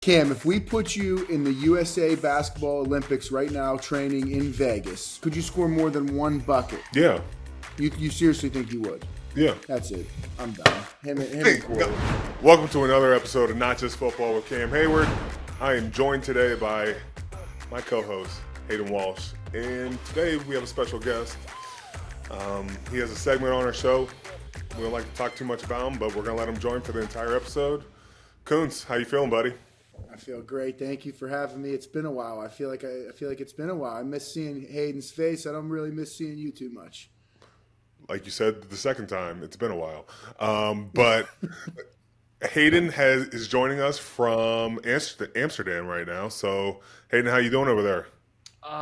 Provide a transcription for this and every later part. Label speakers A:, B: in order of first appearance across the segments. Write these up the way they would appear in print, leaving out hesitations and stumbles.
A: Cam, if we put you in the USA Basketball Olympics right now training in Vegas, could you score more than one bucket?
B: Yeah.
A: You seriously think you would?
B: Yeah.
A: That's it. I'm done. Him and Corey.
B: Welcome to another episode of Not Just Football with Cam Hayward. I am joined today by my co-host, Hayden Walsh. And today we have a special guest. He has a segment on our show. We don't like to talk too much about him, but we're going to let him join for the entire episode. Kuntz, how you feeling, buddy?
A: I feel great. Thank you for having me. It's been a while. I feel like it's been a while. I miss seeing Hayden's face. I don't really miss seeing you too much.
B: Like you said the second time, it's been a while. But Hayden is joining us from Amsterdam right now. So, Hayden, how you doing over there?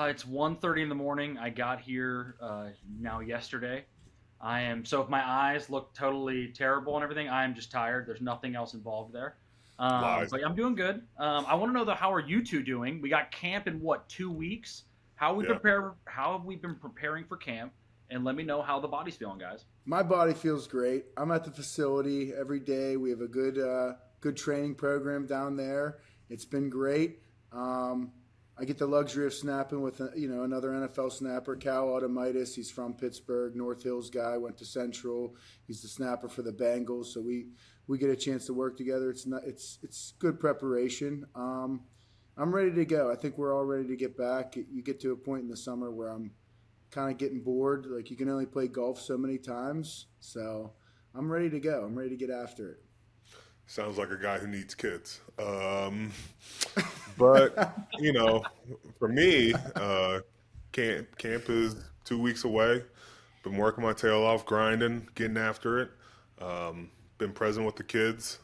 C: It's 1:30 in the morning. I got here yesterday. So if my eyes look totally terrible and everything, I am just tired. There's nothing else involved there. But I'm doing good. I want to know, though, how are you two doing? We got camp in, 2 weeks? How have we been preparing for camp? And let me know how the body's feeling, guys.
A: My body feels great. I'm at the facility every day. We have a good training program down there. It's been great. I get the luxury of snapping with another NFL snapper, Cal Automitis. He's from Pittsburgh, North Hills guy, went to Central. He's the snapper for the Bengals, so we get a chance to work together. It's good preparation. I'm ready to go. I think we're all ready to get back. You get to a point in the summer where I'm kind of getting bored. Like, you can only play golf so many times, so I'm ready to go. I'm ready to get after it.
B: Sounds like a guy who needs kids. But, for me, camp is 2 weeks away. Been working my tail off, grinding, getting after it. Been present with the kids.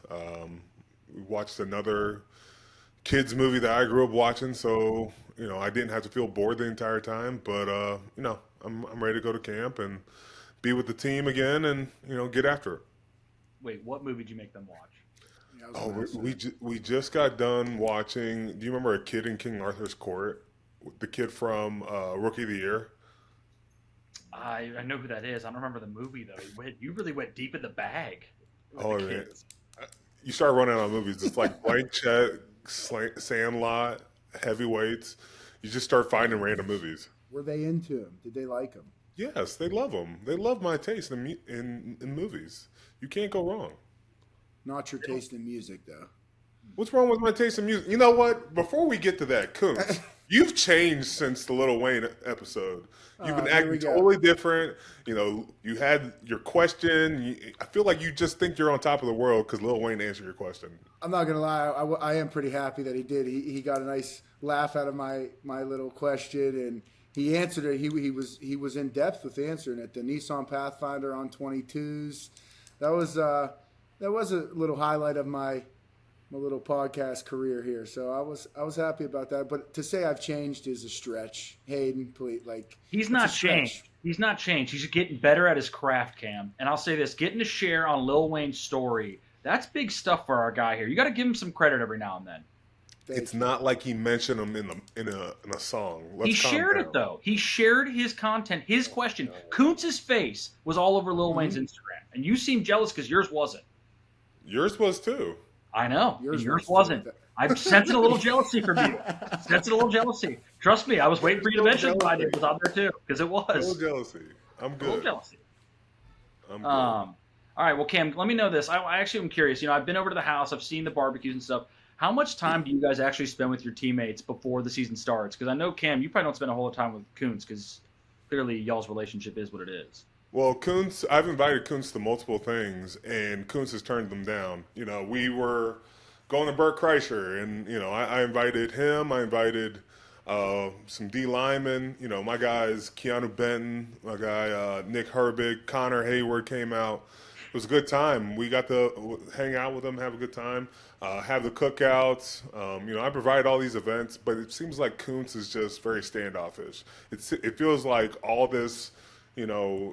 B: We watched another kids movie that I grew up watching, so, I didn't have to feel bored the entire time. But, I'm ready to go to camp and be with the team again and, get after it.
C: Wait, what movie did you make them watch?
B: We just got done watching. Do you remember A Kid in King Arthur's Court? The kid from Rookie of the Year.
C: I know who that is. I don't remember the movie though. You really went deep in the bag.
B: Oh man, you start running out of movies. It's like Blank Check, Sandlot, Heavyweights. You just start finding random movies.
A: Were they into him? Did they like him?
B: Yes, they love him. They love my taste in movies. You can't go wrong.
A: Not your taste in music, though.
B: What's wrong with my taste in music? You know what? Before we get to that, Kuntz, you've changed since the Lil Wayne episode. You've been acting totally different. You had your question. I feel like you just think you're on top of the world because Lil Wayne answered your question.
A: I'm not going to lie. I am pretty happy that he did. He got a nice laugh out of my little question, and he answered it. He was in depth with answering it. The Nissan Pathfinder on 22s. That was a little highlight of my little podcast career here. So I was happy about that. But to say I've changed is a stretch. Hayden, please,
C: he's not changed. He's not changed. He's getting better at his craft, Cam. And I'll say this: getting to share on Lil Wayne's story, that's big stuff for our guy here. You got to give him some credit every now and then.
B: It's not like he mentioned him in a song.
C: He shared it though. He shared his content, his question. Kuntz's face was all over Lil Wayne's Instagram, and you seem jealous because yours wasn't.
B: Yours was too.
C: I know. Yours wasn't. I'm sensing a little jealousy from you. Sensing a little jealousy. Trust me, I was waiting for you to mention why it was out there too, because it was.
B: A little jealousy. I'm good.
C: A little jealousy.
B: I'm good.
C: All right. Well, Cam, let me know this. I actually am curious. I've been over to the house. I've seen the barbecues and stuff. How much time do you guys actually spend with your teammates before the season starts? Because I know, Cam, you probably don't spend a whole lot of time with Kuntz because clearly y'all's relationship is what it is.
B: Well, Kuntz, I've invited Kuntz to multiple things, and Kuntz has turned them down. We were going to Burt Kreischer, and, I invited him. I invited some D linemen. My guys, Keanu Benton, my guy Nick Herbig, Connor Hayward came out. It was a good time. We got to hang out with them, have a good time, have the cookouts. I provide all these events, but it seems like Kuntz is just very standoffish. It feels like all this –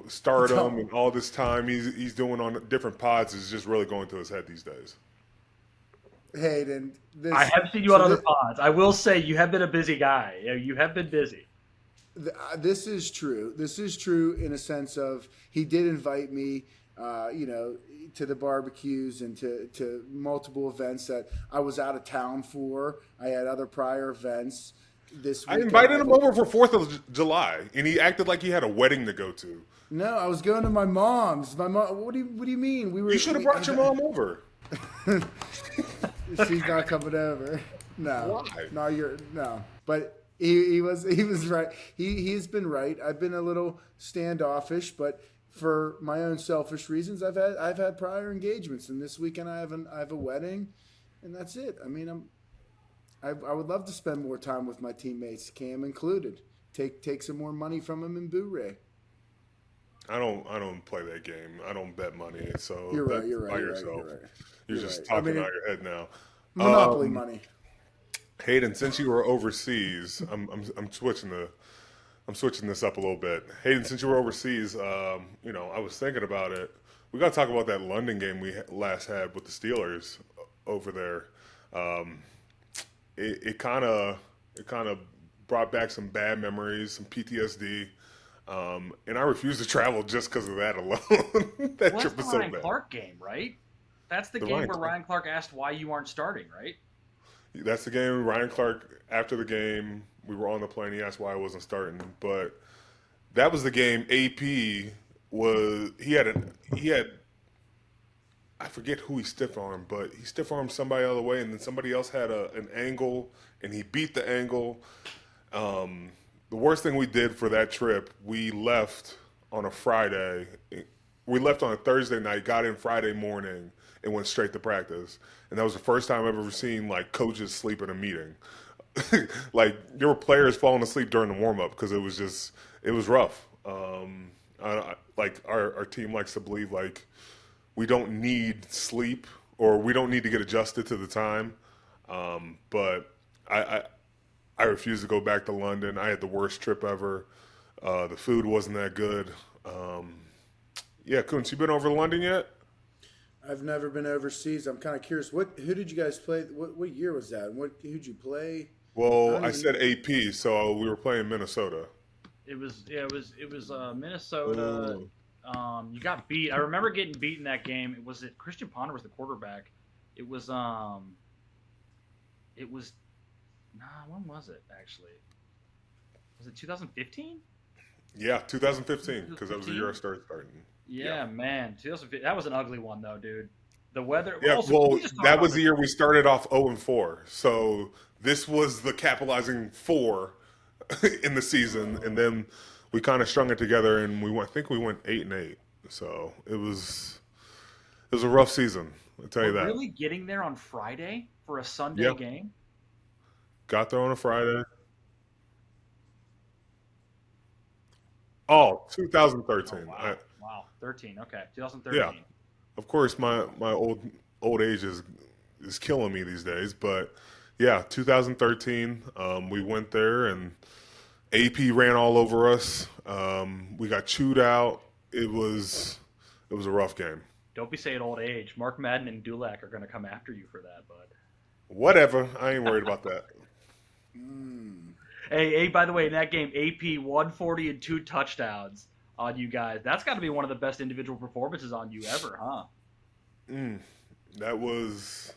B: stardom and all this time he's doing on different pods is just really going through his head these days.
A: Hayden,
C: I have seen you on other pods. I will say you have been a busy guy. You have been busy.
A: This is true. This is true in a sense of he did invite me, to the barbecues and to multiple events that I was out of town for. I had other prior events. This
B: I
A: weekend,
B: invited him over for 4th of July, and he acted like he had a wedding to go to.
A: No, I was going to my mom's. My mom. What do you mean?
B: You should have brought your mom over.
A: She's not coming over. No.
B: Why?
A: No. But he was right. He's been right. I've been a little standoffish, but for my own selfish reasons, I've had prior engagements, and this weekend I have a wedding, and that's it. I mean, I would love to spend more time with my teammates, Cam included. Take some more money from him in Boo-ray.
B: I don't play that game. I don't bet money. So
A: You're right.
B: You're just talking out your head now.
A: Monopoly money.
B: Hayden, since you were overseas, I'm switching this up a little bit. Hayden, since you were overseas, I was thinking about it. We got to talk about that London game we last had with the Steelers over there. It kind of brought back some bad memories, some PTSD. And I refuse to travel just because of that alone. That trip was so bad.
C: Ryan Clark game, right? That's the game where Ryan Clark asked why you aren't starting, right?
B: That's the game. Ryan Clark, after the game, we were on the plane. He asked why I wasn't starting, but that was the game. AP was he had I forget who he stiff armed, but he stiff armed somebody out of the way, and then somebody else had an angle, and he beat the angle. The worst thing we did for that trip, we left on a Friday. We left on a Thursday night, got in Friday morning, and went straight to practice. And that was the first time I've ever seen like coaches sleep in a meeting. Like there were players falling asleep during the warm up because it was rough. Our team likes to believe like we don't need sleep or we don't need to get adjusted to the time. But I refused to go back to London. I had the worst trip ever. The food wasn't that good. Kuntz, you been over to London yet?
A: I've never been overseas. I'm kind of curious. Who did you guys play? What year was that? Who'd you play?
B: Well, I said AP, so we were playing Minnesota.
C: It was Minnesota. You got beat. I remember getting beat in that game. Was it Christian Ponder was the quarterback? It was when was it actually? Was it 2015?
B: Yeah, 2015, because that was the year I started starting.
C: Yeah, man. 2015. That was an ugly one, though, dude. The weather.
B: Yeah, that was the year we started off 0-4. So this was the capitalizing 4 in the season, and then we kind of strung it together, and I think we went 8-8. So it was a rough season. I'll tell you that.
C: Really getting there on Friday for a Sunday game?
B: Got there on a Friday. Oh, 2013.
C: Oh, wow. 13. Okay, 2013.
B: Yeah. Of course, my old age is killing me these days, but yeah, 2013. We went there and AP ran all over us. We got chewed out. It was a rough game.
C: Don't be saying old age. Mark Madden and Dulac are going to come after you for that, bud.
B: Whatever. I ain't worried about that.
C: Hey, by the way, in that game, AP 140 and 2 touchdowns on you guys. That's got to be one of the best individual performances on you ever, huh?
B: It was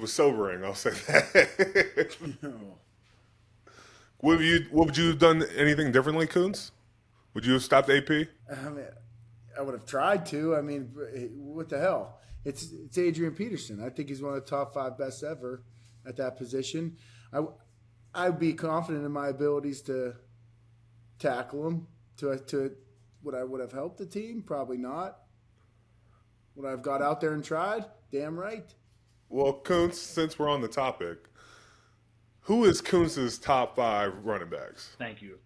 B: sobering. I'll say that. Would you have done anything differently, Kuntz? Would you have stopped AP?
A: I would have tried to. I mean, what the hell? It's Adrian Peterson. I think he's one of the top 5 best ever at that position. I'd be confident in my abilities to tackle him. Would I would have helped the team? Probably not. Would I have got out there and tried? Damn right.
B: Well, Kuntz, since we're on the topic, who is Kuntz's top 5 running backs?
C: Thank you.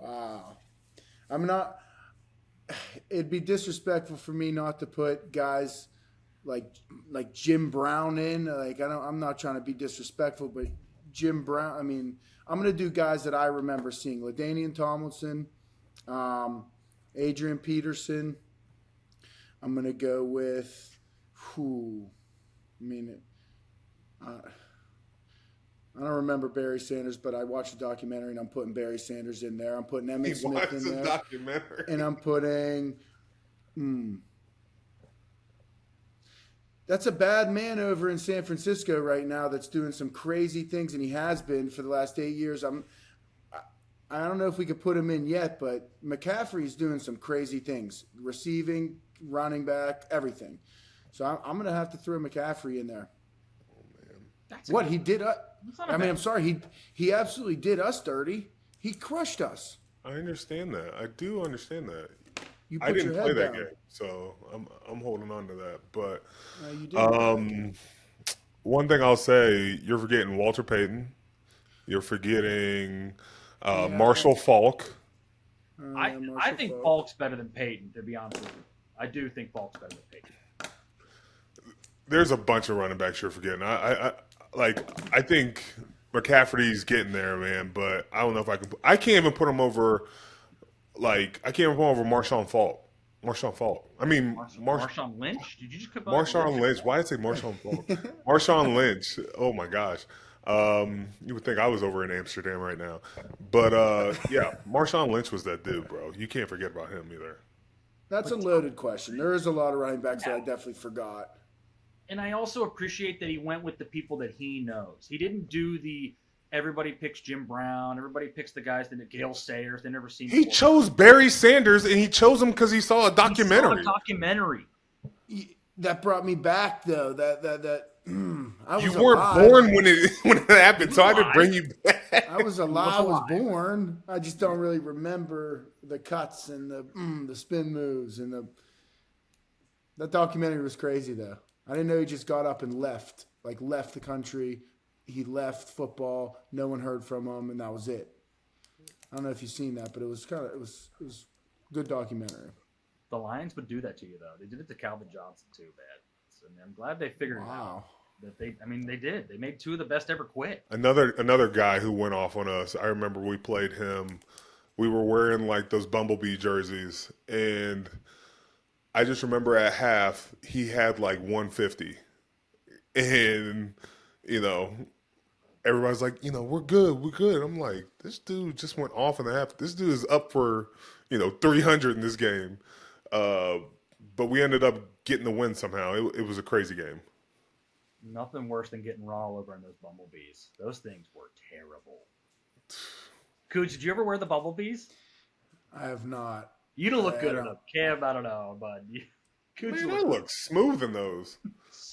A: Wow. I'm not. It'd be disrespectful for me not to put guys like Jim Brown in. I'm not trying to be disrespectful, but Jim Brown. I mean, I'm going to do guys that I remember seeing: LaDainian Tomlinson, Adrian Peterson. I'm going to go with who? I mean, I don't remember Barry Sanders, but I watched a documentary and I'm putting Barry Sanders in there. I'm putting Emmitt Smith in there.
B: Documentary.
A: And I'm putting That's a bad man over in San Francisco right now that's doing some crazy things, and he has been for the last 8 years. I don't know if we could put him in yet, but McCaffrey's doing some crazy things, receiving, running back, everything. So I'm going to have to throw McCaffrey in there.
B: Oh man,
A: what he did? I'm sorry. He absolutely did us dirty. He crushed us.
B: I understand that. I do understand that.
A: You put
B: I didn't
A: your
B: play
A: head
B: that
A: down.
B: game, so I'm holding on to that. But
A: You did.
B: one thing I'll say, you're forgetting Walter Payton. You're forgetting Marshall Falk.
C: I think Falk's better than Peyton, to be honest with you. I do think Falk's better than Peyton.
B: There's a bunch of running backs you're forgetting. I think McCaffrey's getting there, man. But I don't know if I can. I can't even put him over. I can't even put him over Marshawn Falk. Marshawn Falk. I mean,
C: Marshawn Lynch. Did you just come
B: Marshawn Lynch? Why did I say Marshawn Falk? Marshawn Lynch. Oh my gosh. You would think I was over in Amsterdam right now. But yeah, Marshawn Lynch was that dude, bro. You can't forget about him either.
A: That's a loaded question. There is a lot of running backs that I definitely forgot.
C: And I also appreciate that he went with the people that he knows. He didn't do the everybody picks Jim Brown, everybody picks the guys that Gale Sayers they never seen
B: He
C: before.
B: chose Barry Sanders, and he chose him because he saw a documentary.
C: He saw a documentary.
A: That brought me back though. I was
B: You weren't
A: alive.
B: born when it happened, so I had to bring you back.
A: I was alive. I was born. I just don't really remember the cuts and the spin moves and that documentary was crazy though. I didn't know he just got up and left the country. He left football. No one heard from him, and that was it. I don't know if you've seen that, but it was a good documentary.
C: The Lions would do that to you though. They did it to Calvin Johnson too, man. So, I'm glad they figured it out. That they did. They made two of the best ever quit.
B: Another guy who went off on us. I remember we played him. We were wearing those Bumblebee jerseys, and I just remember at half he had 150, and everybody's like, we're good. I'm like, this dude just went off in the half. This dude is up for 300 in this game, but we ended up getting the win somehow. It was a crazy game.
C: Nothing worse than getting run all over in those Bumblebees. Those things were terrible. Cooch, did you ever wear the Bumblebees?
A: I have not.
C: You don't look good enough. Cam, I don't know, but Cooch
B: look smooth in those.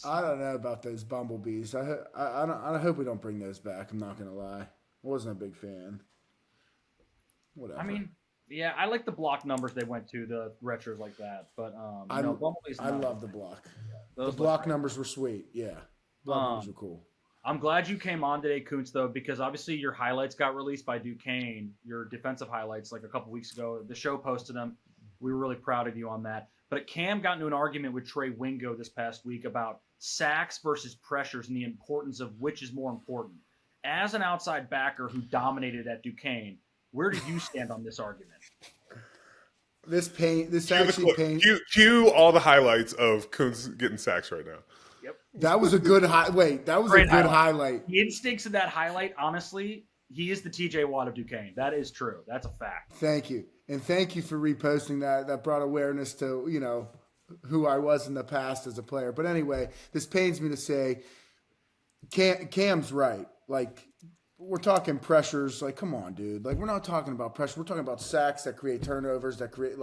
A: I don't know about those Bumblebees. I hope we don't bring those back. I'm not gonna lie. I wasn't a big fan. Whatever.
C: I mean, yeah, I like the block numbers they went to, the retros like that. But Bumblebees.
A: I love the block.
C: Yeah,
A: the block numbers were sweet. Yeah, block numbers were cool.
C: I'm glad you came on today, Kuntz, though, because obviously your highlights got released by Duquesne, your defensive highlights, a couple weeks ago. The show posted them. We were really proud of you on that. But Cam got into an argument with Trey Wingo this past week about sacks versus pressures and the importance of which is more important. As an outside backer who dominated at Duquesne, where do you stand on this argument?
A: This actually pains.
B: Cue all the highlights of Kuntz getting sacks right now.
C: Yep.
A: That was a good highlight. That was a good highlight.
C: The instincts of that highlight, honestly, he is the TJ Watt of Duquesne. That is true. That's a fact.
A: Thank you. And thank you for reposting that. That brought awareness to, who I was in the past as a player. But anyway, this pains me to say Cam's right. We're talking pressures. Come on, dude. We're not talking about pressure. We're talking about sacks that create turnovers, that create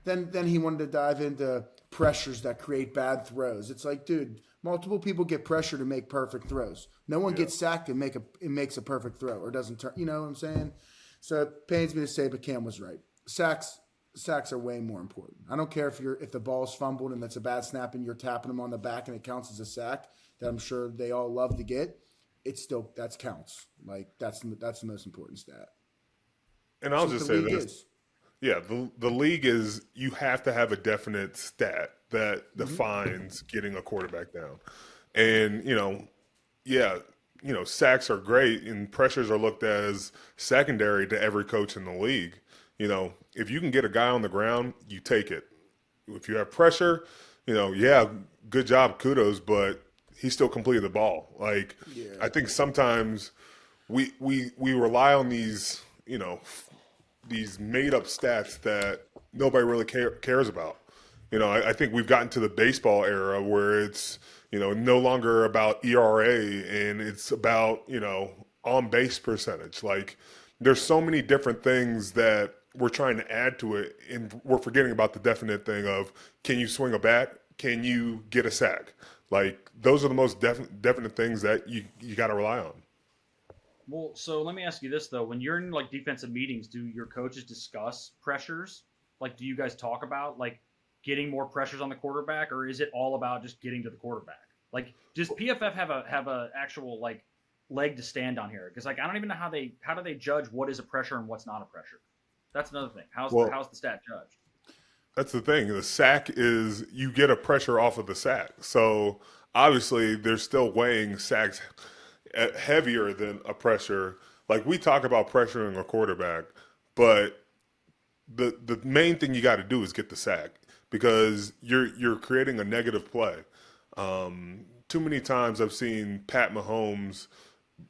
A: then he wanted to dive into pressures that create bad throws. It's dude, multiple people get pressure to make perfect throws. No one gets sacked and makes a perfect throw or doesn't turn. You know what I'm saying? So it pains me to say, but Cam was right. Sacks are way more important. I don't care if the ball's fumbled and that's a bad snap and you're tapping them on the back and it counts as a sack that I'm sure they all love to get. It's still that counts. That's the most important stat.
B: And I'll just say this. Yeah, the league is you have to have a definite stat that defines getting a quarterback down. And, sacks are great and pressures are looked at as secondary to every coach in the league. If you can get a guy on the ground, you take it. If you have pressure, good job, kudos, but he still completed the ball. I think sometimes we rely on these, these made up stats that nobody really cares about. I think we've gotten to the baseball era where it's, no longer about ERA and it's about, on base percentage. Like there's so many different things that we're trying to add to it, and we're forgetting about the definite thing of, can you swing a bat? Can you get a sack? Like those are the most definite things that you got to rely on.
C: Well, so let me ask you this though: when you're in like defensive meetings, do your coaches discuss pressures? Like, do you guys talk about like getting more pressures on the quarterback, or is it all about just getting to the quarterback? Like, does PFF have a actual like leg to stand on here? Because like I don't even know how do they judge what is a pressure and what's not a pressure. That's another thing. How's the stat judged?
B: That's the thing. The sack is you get a pressure off of the sack. So obviously they're still weighing sacks heavier than a pressure. Like we talk about pressuring a quarterback, but the main thing you got to do is get the sack because you're creating a negative play. Too many times I've seen Pat Mahomes,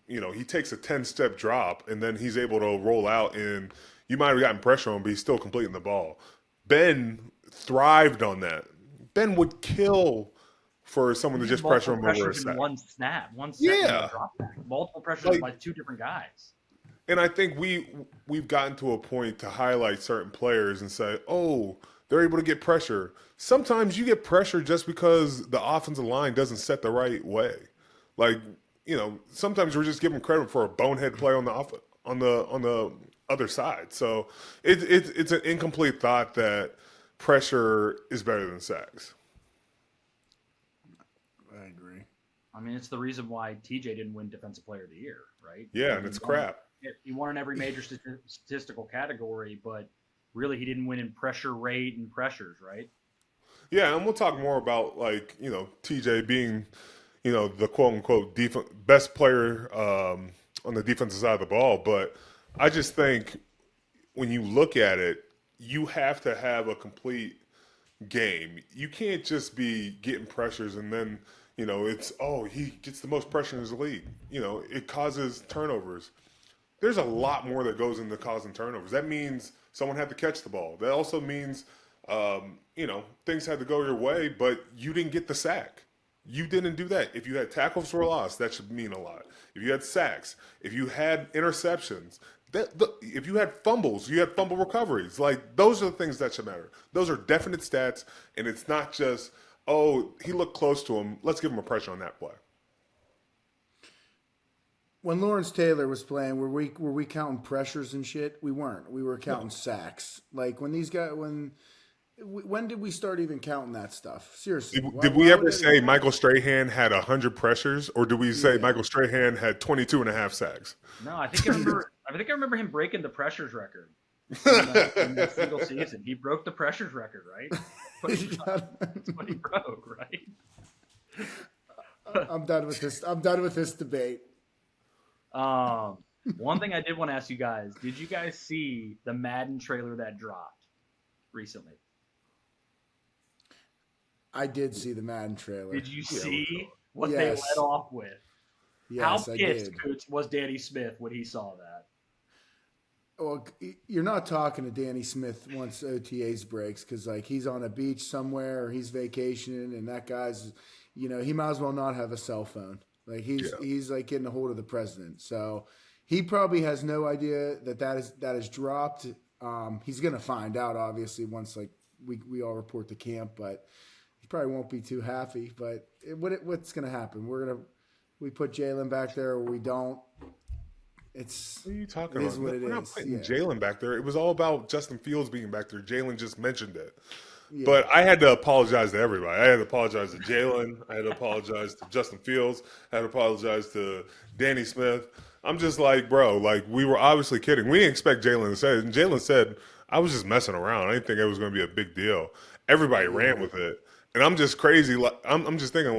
B: he takes a 10-step drop and then he's able to roll out and you might have gotten pressure on him, but he's still completing the ball. Ben thrived on that. Ben would kill for someone to just pressure him over a sack.
C: One snap,
B: yeah,
C: drop back. Multiple pressures by two different guys.
B: And I think we've gotten to a point to highlight certain players and say, oh, they're able to get pressure. Sometimes you get pressure just because the offensive line doesn't set the right way. Like, sometimes we're just giving credit for a bonehead play on the other side. So it's an incomplete thought that pressure is better than sacks.
A: I agree.
C: I mean, it's the reason why TJ didn't win Defensive Player of the Year, right?
B: Yeah, and it's crap.
C: He won in every major statistical category, but really he didn't win in pressure rate and pressures, right?
B: Yeah, and we'll talk more about TJ being, the quote unquote best player on the defensive side of the ball. But I just think when you look at it, you have to have a complete game. You can't just be getting pressures and then, it's, he gets the most pressure in his league. It causes turnovers. There's a lot more that goes into causing turnovers. That means someone had to catch the ball. That also means, things had to go your way, but you didn't get the sack. You didn't do that. If you had tackles for a loss, that should mean a lot. If you had sacks, if you had interceptions, if you had fumbles, you had fumble recoveries. Like, those are the things that should matter. Those are definite stats, and it's not just, he looked close to him. Let's give him a pressure on that play.
A: When Lawrence Taylor was playing, were we counting pressures and shit? We weren't. We were counting sacks. Like when did we start even counting that stuff? Seriously.
B: Did we ever say Michael Strahan had 100 pressures, or did we say Michael Strahan had 22 and a half sacks?
C: No, I think I remember him breaking the pressures record in that single season. He broke the pressures record, right? That's what he broke, right?
A: I'm done with this. I'm done with this debate.
C: One thing I did want to ask you guys: did you guys see the Madden trailer that dropped recently?
A: I did see the Madden trailer.
C: Did you see what they led off with?
A: Yes,
C: how pissed was Danny Smith when he saw that?
A: Well, you're not talking to Danny Smith once OTAs breaks because he's on a beach somewhere or he's vacationing, and that guy's, he might as well not have a cell phone. Like he's like getting a hold of the president. So he probably has no idea that is dropped. He's gonna find out obviously once we all report to camp, but he probably won't be too happy. But what's gonna happen? We put Jalen back there or we don't.
B: What are you talking about?
A: We're
B: not putting Jalen back there. It was all about Justin Fields being back there. Jalen just mentioned it. Yeah. But I had to apologize to everybody. I had to apologize to Jalen. I had to apologize to Justin Fields. I had to apologize to Danny Smith. I'm just like, bro, we were obviously kidding. We didn't expect Jalen to say it. And Jalen said, I was just messing around. I didn't think it was going to be a big deal. Everybody ran with it. And I'm just crazy. I'm just thinking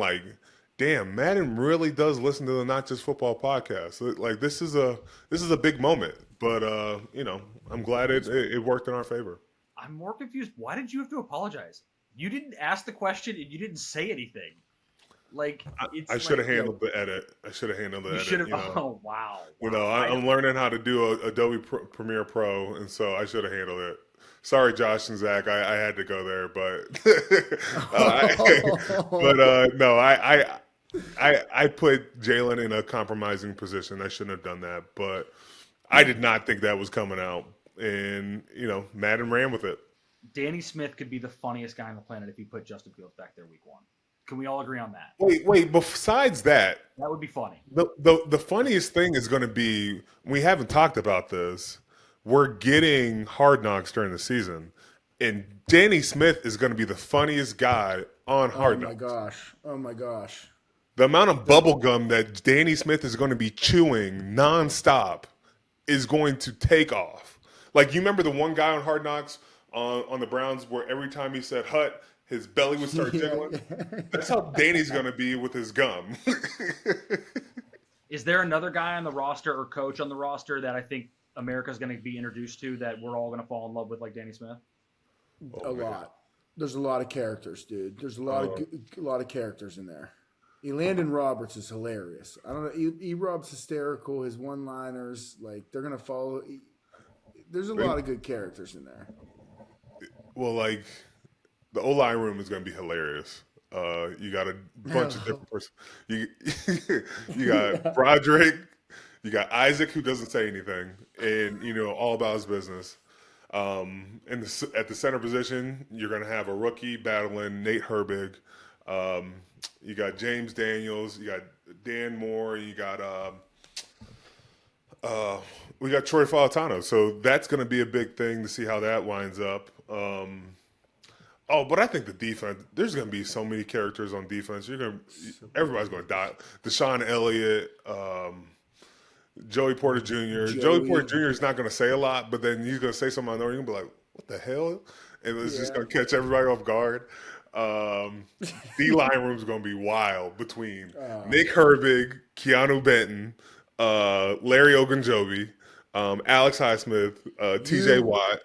B: damn, Madden really does listen to the Not Just Football podcast. This is a big moment. But, I'm glad it worked in our favor.
C: I'm more confused. Why did you have to apologize? You didn't ask the question and you didn't say anything.
B: I should have handled the edit. I should have handled the edit.
C: Should have. Oh wow.
B: I'm learning how to do Adobe Premiere Pro, and so I should have handled it. Sorry, Josh and Zach. I had to go there, but no, I put Jalen in a compromising position. I shouldn't have done that, but I did not think that was coming out, and Madden ran with it.
C: Danny Smith could be the funniest guy on the planet if he put Justin Fields back there week 1. Can we all agree on that?
B: Wait. Besides that,
C: that would be funny.
B: The funniest thing is going to be, we haven't talked about this. We're getting Hard Knocks during the season, and Danny Smith is going to be the funniest guy on Hard Knocks.
A: Oh my gosh!
B: The amount of bubble gum that Danny Smith is going to be chewing nonstop is going to take off. Like, you remember the one guy on Hard Knocks on the Browns where every time he said "hut," his belly would start jiggling? That's how Danny's going to be with his gum.
C: Is there another guy on the roster or coach on the roster that I think America's going to be introduced to that we're all going to fall in love with like Danny Smith?
A: Lot. There's a lot of characters, dude. There's a lot of characters in there. Elandon Roberts is hilarious. I don't know. E-Rob's hysterical. His one-liners, like, they're going to follow. There's a lot of good characters in there.
B: Well, like, the O-line room is going to be hilarious. You got a bunch of different persons. You got Broderick. You got Isaac, who doesn't say anything, and all about his business. At the center position, you're going to have a rookie battling Nate Herbig. You got James Daniels. You got Dan Moore. You got we got Troy Falatano. So that's going to be a big thing to see how that winds up. But I think the defense, there's going to be so many characters on defense. Everybody's going to die. Deshaun Elliott, Joey Porter Jr. Joey Porter Jr. is not going to say a lot, but then he's going to say something I know you're going to be like, what the hell? And it's just going to catch everybody off guard. D-line room is going to be wild between Nick Herbig, Keanu Benton, Larry Ogunjobi, Alex Highsmith, TJ Watt.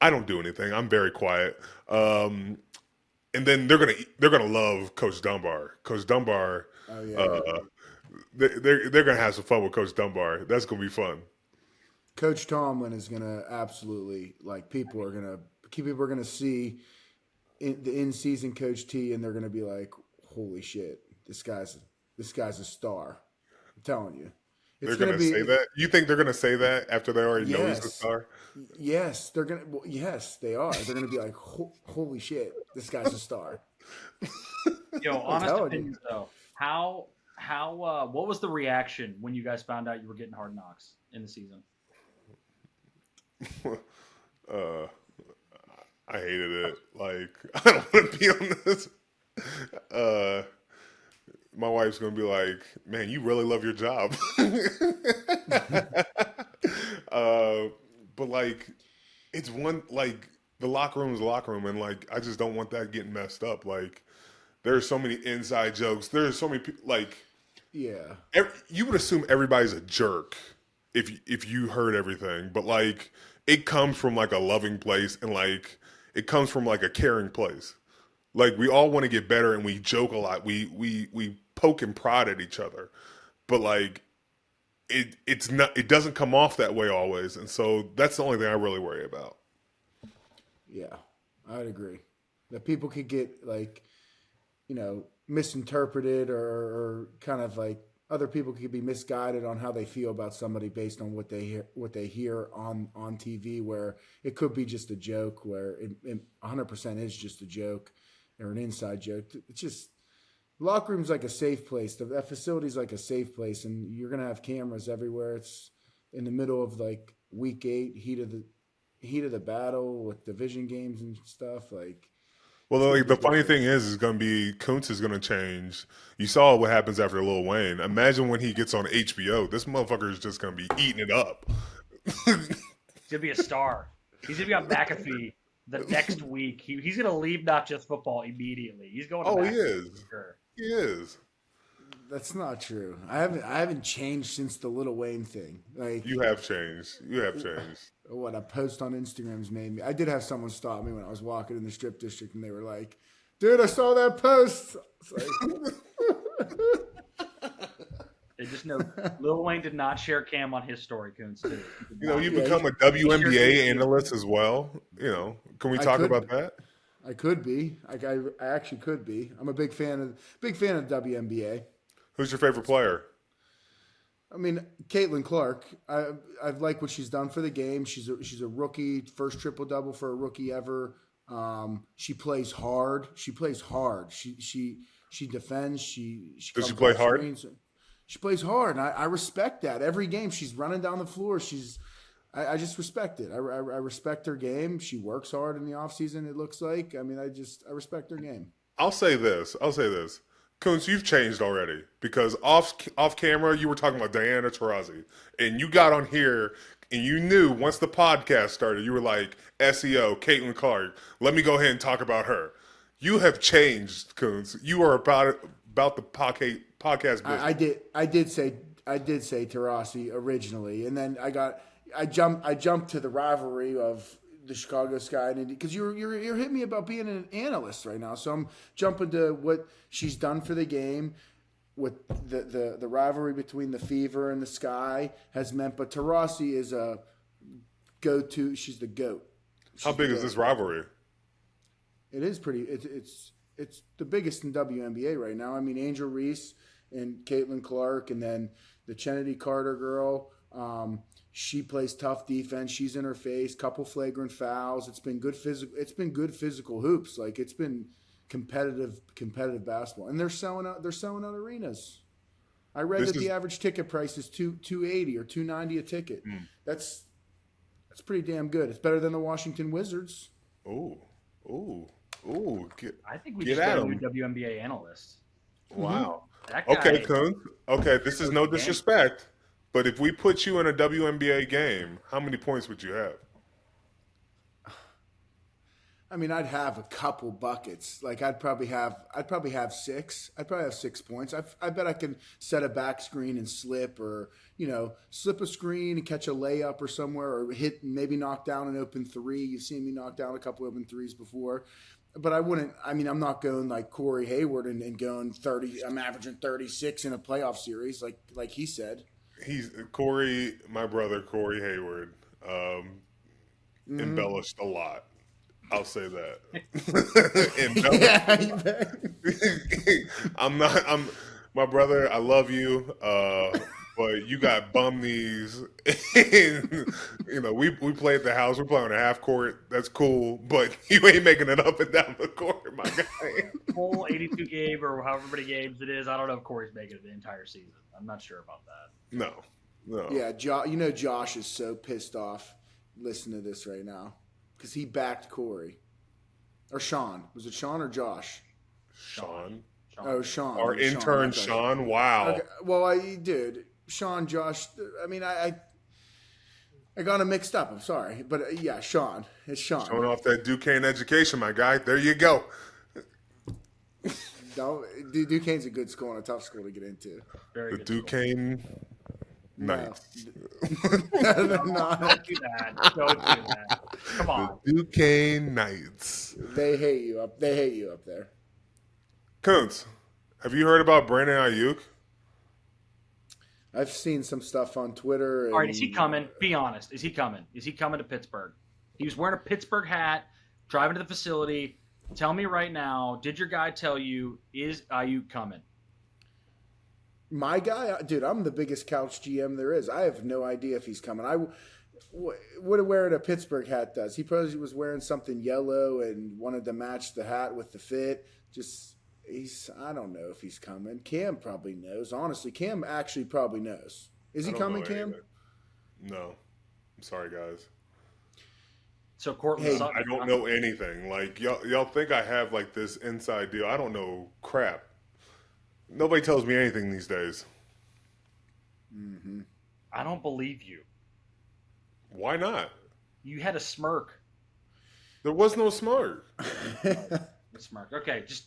B: I don't do anything. I'm very quiet. And then they're gonna love Coach Dunbar. Coach Dunbar. They're gonna have some fun with Coach Dunbar. That's gonna be fun.
A: Coach Tomlin is gonna absolutely, like, people are gonna see the in-season Coach T, and they're gonna be like, holy shit, this guy's a star. I'm telling you.
B: They're going to say that? You think they're going to say that after they already know he's a star?
A: Yes, they're going to. Well, yes, they are. They're going to be like, holy shit, this guy's a star.
C: Honest opinion, though. How what was the reaction when you guys found out you were getting Hard Knocks in the season?
B: I hated it. Like, I don't want to be on this. My wife's going to be like, man, you really love your job. But, like, it's one, like, the locker room is the locker room, and, like, I just don't want that getting messed up. Like, there's so many inside jokes. There's so many people, like,
A: yeah.
B: You would assume everybody's a jerk if you heard everything. But, like, it comes from, like, a loving place, and, like, it comes from, like, a caring place. Like, we all want to get better, and we joke a lot. We poke and prod at each other, but, like, it's not. It doesn't come off that way always, and so that's the only thing I really worry about.
A: Yeah, I'd agree that people could get, like, misinterpreted or kind of, like, other people could be misguided on how they feel about somebody based on what they hear on TV, where it could be just a joke, where it 100% is just a joke. Or an inside joke. It's just, locker room's like a safe place. That facility's like a safe place, and you're gonna have cameras everywhere. It's in the middle of, like, week 8, heat of the battle with division games and stuff. Like,
B: well, like, the funny thing is gonna be Kuntz is gonna change. You saw what happens after Lil Wayne. Imagine when he gets on HBO. This motherfucker is just gonna be eating it up.
C: He's gonna be a star. He's gonna be on McAfee the next week. He's going to leave Not Just Football immediately. He's going to
B: he is.
C: Sure.
B: He is.
A: That's not true. I haven't changed since the Lil Wayne thing. Like,
B: you have changed.
A: What a post on Instagram's made me. I did have someone stop me when I was walking in the strip district, and they were like, dude, I saw that post. It's like,
C: They just know Lil Wayne did not share Cam on his story, Kuntz, too.
B: You become a WNBA analyst as well. Can we talk about that?
A: I could be. I actually could be. I'm a big fan of WNBA.
B: Who's your favorite player?
A: I mean, Caitlin Clark. I like what she's done for the game. She's a rookie, first triple double for a rookie ever. She plays hard. She defends.
B: Does she play hard?
A: Screens. She plays hard, and I respect that. Every game she's running down the floor. I just respect it. I respect her game. She works hard in the offseason, it looks like. I mean, I respect her game.
B: I'll say this. Kuntz, you've changed already because off camera you were talking about Diana Taurasi, and you got on here and you knew once the podcast started you were like SEO Caitlin Clark. Let me go ahead and talk about her. You have changed, Kuntz. You are about the podcast business.
A: I did say Taurasi originally, and then I jumped to the rivalry of the Chicago Sky and Indy because you're hitting me about being an analyst right now. So I'm jumping to what she's done for the game, what the rivalry between the Fever and the Sky has meant. But Taurasi is a go-to. She's the GOAT.
B: How big is this rivalry?
A: It is pretty. It's the biggest in WNBA right now. I mean, Angel Reese and Caitlin Clark, and then the Kennedy Carter girl. She plays tough defense. She's in her face. Couple flagrant fouls. It's been good physical. It's been good physical hoops. Like it's been competitive basketball, and they're selling out arenas. I read that the average ticket price is $280 or $290 a ticket. That's pretty damn good. It's better than the Washington Wizards.
B: Ooh.
C: I think we just got a new WNBA analyst.
B: Wow.
C: That guy,
B: okay, Kuntz. Okay, this is no disrespect. But if we put you in a WNBA game, how many points would you have?
A: I mean, I'd have a couple buckets. Like I'd probably have 6. I'd probably have 6 points. I bet I can set a back screen and slip, or slip a screen and catch a layup or somewhere, or maybe knock down an open three. You've seen me knock down a couple open threes before. But I wouldn't. I mean, I'm not going like Corey Hayward and going 30. I'm averaging 36 in a playoff series, like he said.
B: He's Corey, my brother Corey Hayward, embellished a lot. I'll say that. I'm my brother. I love you, but you got bum knees. And, we play at the house. We play on a half court. That's cool, but you ain't making it up and down the court, my guy.
C: Full 82 game or however many games it is. I don't know if Corey's making it the entire season. I'm not sure about that.
B: No.
A: Yeah, Josh is so pissed off listening to this right now because he backed Corey. Or Sean. Was it Sean or Josh?
B: Sean.
A: Oh, Sean.
B: Our intern, Sean. Wow.
A: Okay. Well, Sean, Josh. I mean, I got him mixed up. I'm sorry. But, yeah, Sean. It's Sean.
B: Showing off that Duquesne education, my guy. There you go.
A: Duquesne's a good school and a tough school to get into.
C: Very
B: the
C: good
B: Duquesne Knights.
A: No.
C: Don't do that. Don't do that. Come on.
B: The Duquesne Knights.
A: They hate you up there.
B: Kuntz, have you heard about Brandon Aiyuk?
A: I've seen some stuff on Twitter.
C: All right, is he coming? Be honest. Is he coming? Is he coming to Pittsburgh? He was wearing a Pittsburgh hat, driving to the facility. Tell me right now, did your guy tell you, is Aiyuk coming?
A: My guy? Dude, I'm the biggest couch GM there is. I have no idea if he's coming. What wearing a Pittsburgh hat does. He probably was wearing something yellow and wanted to match the hat with the fit. I don't know if he's coming. Cam probably knows. Honestly, Cam actually probably knows. Is he coming, Cam?
B: No. I'm sorry, guys.
C: So Cortland
B: I don't know anything. Like y'all think I have like this inside deal. I don't know crap. Nobody tells me anything these days.
A: Mm-hmm.
C: I don't believe you.
B: Why not?
C: You had a smirk.
B: There was no smirk.
C: Smirk. Okay, just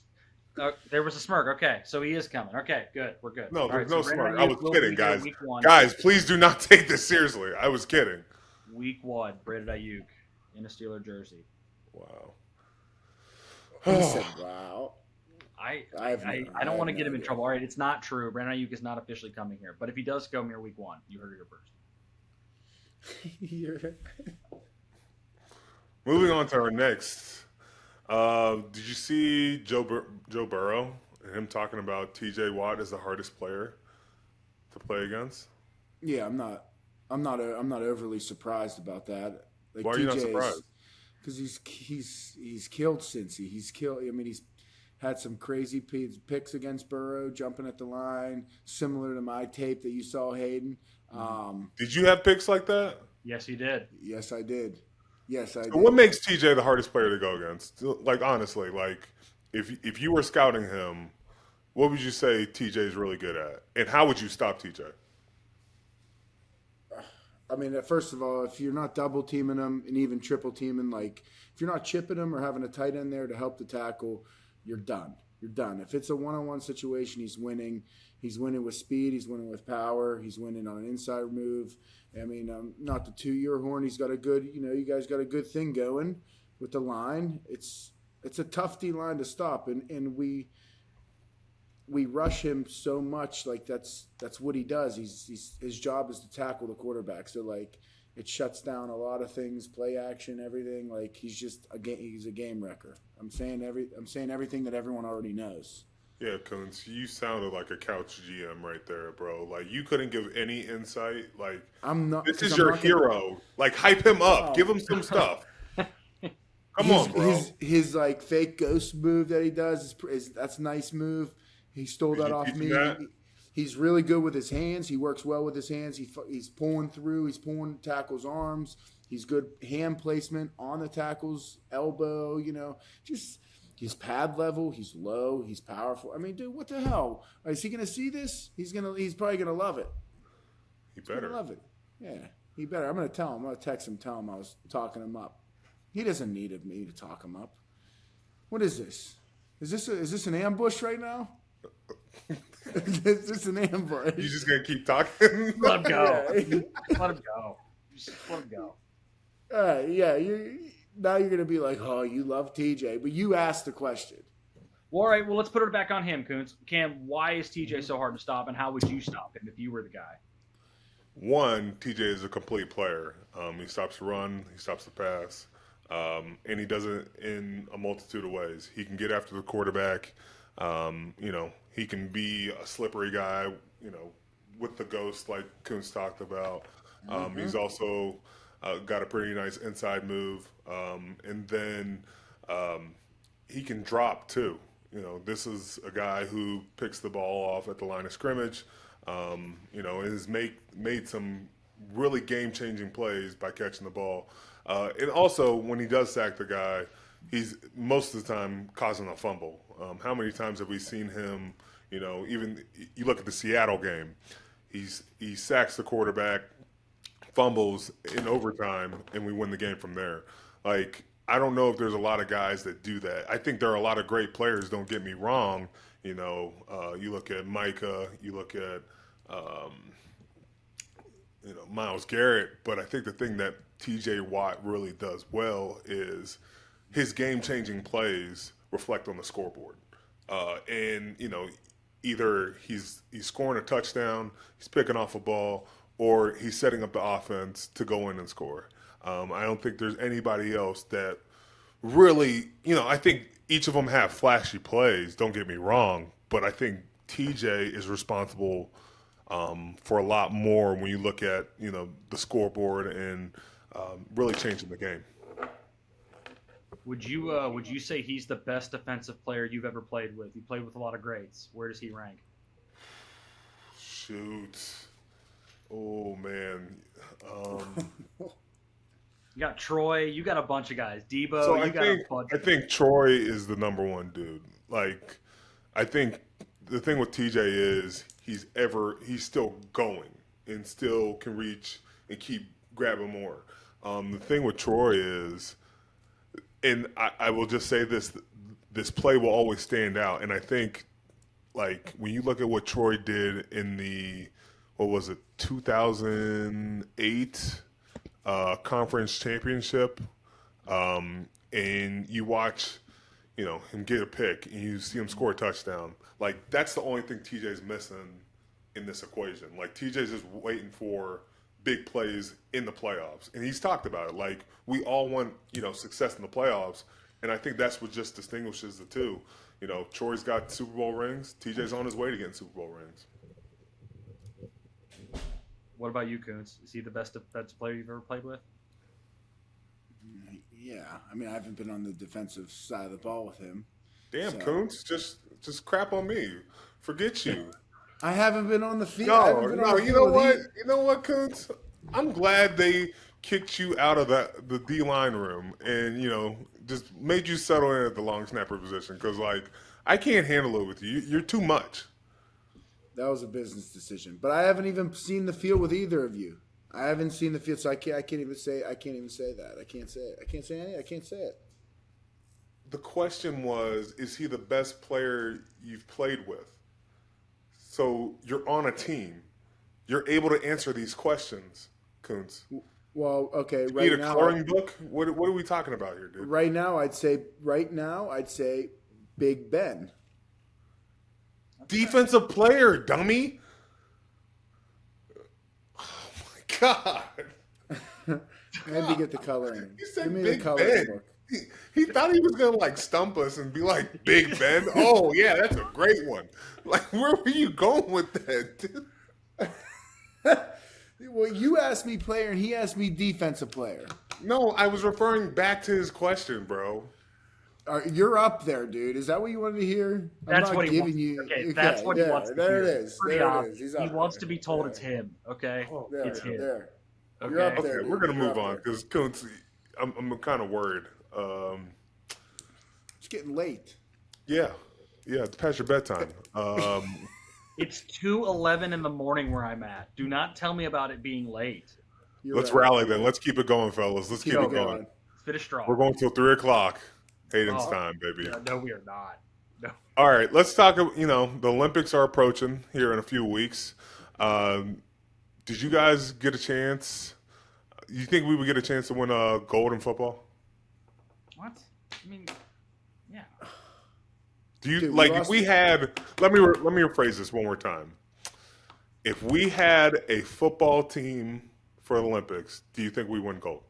C: there was a smirk. Okay, so he is coming. Okay, good. We're good.
B: No, there's no smirk.
C: Aiyuk
B: I was kidding, guys. Guys, please do not take this seriously. I was kidding.
C: Week 1, Brandon Aiyuk in a Steeler jersey.
B: Wow.
A: He said, wow.
C: I don't want to get him in trouble. All right, it's not true. Brandon Aiyuk is not officially coming here, but if he does come here week 1, you heard it here first.
B: Moving on to our next. Did you see Joe Burrow and him talking about T.J. Watt as the hardest player to play against?
A: Yeah, I'm not overly surprised about that. Like,
B: Why are you not surprised?
A: Because he's killed Cincy. He's killed. I mean, he's had some crazy picks against Burrow, jumping at the line, similar to my tape that you saw, Hayden.
B: Did you have picks like that?
C: Yes, he did.
A: Yes, I did. Yes, I did.
B: What makes TJ the hardest player to go against? Like, honestly, like if you were scouting him, what would you say TJ is really good at, and how would you stop TJ?
A: I mean, first of all, if you're not double teaming him and even triple teaming, like if you're not chipping him or having a tight end there to help the tackle, you're done. You're done. If it's a one-on-one situation, he's winning. He's winning with speed. He's winning with power. He's winning on an inside move. I mean, not to toot your horn. He's got a good, you guys got a good thing going with the line. It's a tough D line to stop, and we rush him so much. Like that's what he does. His job is to tackle the quarterback. So like it shuts down a lot of things, play action, everything. Like he's a game wrecker. I'm saying everything that everyone already knows.
B: Yeah, Kuntz, you sounded like a couch GM right there, bro. Like you couldn't give any insight. Like
A: I'm not.
B: This is your hero. Like hype him up. Give him some stuff. Come on, bro.
A: His like fake ghost move that he does that's a nice move. He stole that off me. He's really good with his hands. He works well with his hands. He's pulling through. He's pulling tackles' arms. He's good hand placement on the tackle's elbow. Just he's pad level. He's low. He's powerful. I mean, dude, what the hell? Is he gonna see this? He's probably gonna love it.
B: He better
A: love it. Yeah, he better. I'm gonna tell him. I'm gonna text him. Tell him I was talking him up. He doesn't need me to talk him up. What is this? Is this an ambush right now? Is this an ambush?
B: You just gonna keep talking?
C: Let him go. Let him go. Just let him go.
A: Yeah. Now you're gonna be like, oh, you love TJ, but you asked the question.
C: Well, all right. Well, let's put it back on him, Kuntz. Cam, why is TJ so hard to stop, and how would you stop him if you were the guy?
B: One, TJ is a complete player. He stops the run. He stops the pass. And he does it in a multitude of ways. He can get after the quarterback. He can be a slippery guy, with the ghost like Kuntz talked about. He's also got a pretty nice inside move. And then he can drop too. This is a guy who picks the ball off at the line of scrimmage. Has made some really game-changing plays by catching the ball. And also, when he does sack the guy, he's most of the time causing a fumble. How many times have we seen him, even you look at the Seattle game, he sacks the quarterback, fumbles in overtime, and we win the game from there. Like, I don't know if there's a lot of guys that do that. I think there are a lot of great players, don't get me wrong. You look at Micah, you look at Myles Garrett, but I think the thing that TJ Watt really does well is his game-changing plays reflect on the scoreboard. Either he's scoring a touchdown, he's picking off a ball, or he's setting up the offense to go in and score. I don't think there's anybody else that really, I think each of them have flashy plays, don't get me wrong, but I think TJ is responsible for a lot more when you look at, the scoreboard and really changing the game.
C: Would you say he's the best defensive player you've ever played with? You played with a lot of greats. Where does he rank?
B: Shoot. Oh, man.
C: You got Troy. You got a bunch of guys. Debo.
B: So
C: I
B: think Troy is the number one dude. Like, I think the thing with TJ is he's still going and still can reach and keep grabbing more. The thing with Troy is, and I will just say this play will always stand out. And I think, like, when you look at what Troy did in the, 2008 conference championship, and you watch, him get a pick and you see him score a touchdown. Like, that's the only thing TJ's missing in this equation. Like, TJ's just waiting for big plays in the playoffs. And he's talked about it. Like, we all want, success in the playoffs. And I think that's what just distinguishes the two. Troy's got Super Bowl rings. TJ's on his way to getting Super Bowl rings.
C: What about you, Kuntz? Is he the best defensive player you've ever played with?
A: Yeah. I mean, I haven't been on the defensive side of the ball with him.
B: Damn,
A: so.
B: Kuntz, just crap on me. Forget you.
A: I haven't been on the field.
B: No, you know what? You know what, Kuntz? I'm glad they kicked you out of the D-line room and, just made you settle in at the long snapper position because, like, I can't handle it with you. You're too much.
A: That was a business decision. But I haven't even seen the field with either of you. I haven't seen the field, so I can't even say that. I can't say it. I can't say it.
B: The question was, is he the best player you've played with? So you're on a team. You're able to answer these questions, Kuntz.
A: Well, okay.
B: You need a coloring book? What are we talking about here, dude?
A: Right now, I'd say Big Ben.
B: Defensive player, dummy. Oh my God.
A: Maybe get the coloring.
B: He said
A: Give me
B: Big
A: the coloring
B: Ben.
A: book.
B: He thought he was gonna like stump us and be like, Big Ben. Oh yeah, that's a great one. Like, where were you going with that, dude?
A: Well, you asked me player, and he asked me defensive player.
B: No, I was referring back to his question, bro.
A: You're up there, dude. Is that what you wanted to hear?
C: That's
A: I'm not
C: what he
A: giving
C: wants.
A: you.
C: Okay, that's what he wants to hear.
A: There it is.
C: Pretty
A: There it
C: obvious.
A: is. He's
C: He
A: up
C: wants
A: there.
C: to be told
A: There.
C: it's him. Okay,
A: There,
C: it's him.
A: there.
C: Okay.
A: You're up there.
B: Okay,
A: dude.
B: we're gonna
A: You're
B: move
A: up
B: on
A: there.
B: because I'm kind of worried.
A: It's getting late.
B: Yeah, it's past your bedtime.
C: It's 2:11 in the morning where I'm at. Do not tell me about it being late.
B: Let's rally then. Let's keep it going, fellas. Let's keep it going.
C: Let's finish strong.
B: We're going till 3:00. Hayden's time, baby.
C: No, we are not. No.
B: All right, let's talk. The Olympics are approaching here in a few weeks. Did you guys get a chance? You think we would get a chance to win a gold in football?
C: What? I mean, yeah.
B: Do you
A: Dude,
B: if we had? Let me rephrase this one more time. If we had a football team for the Olympics, do you think we win gold?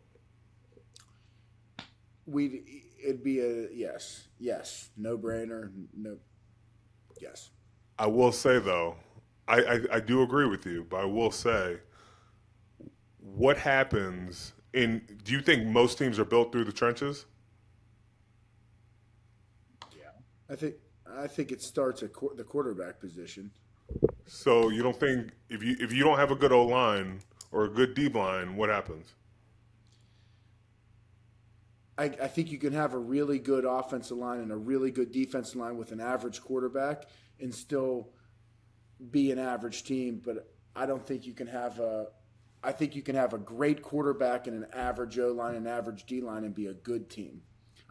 A: It'd be a yes, no brainer, no, yes.
B: I will say though, I do agree with you, but I will say, what happens do you think most teams are built through the trenches?
A: Yeah, I think it starts at the quarterback position.
B: So you don't think if you don't have a good O line or a good D line, what happens?
A: I think you can have a really good offensive line and a really good defensive line with an average quarterback and still be an average team. But I don't think you can have I think you can have a great quarterback and an average O line and average D line and be a good team.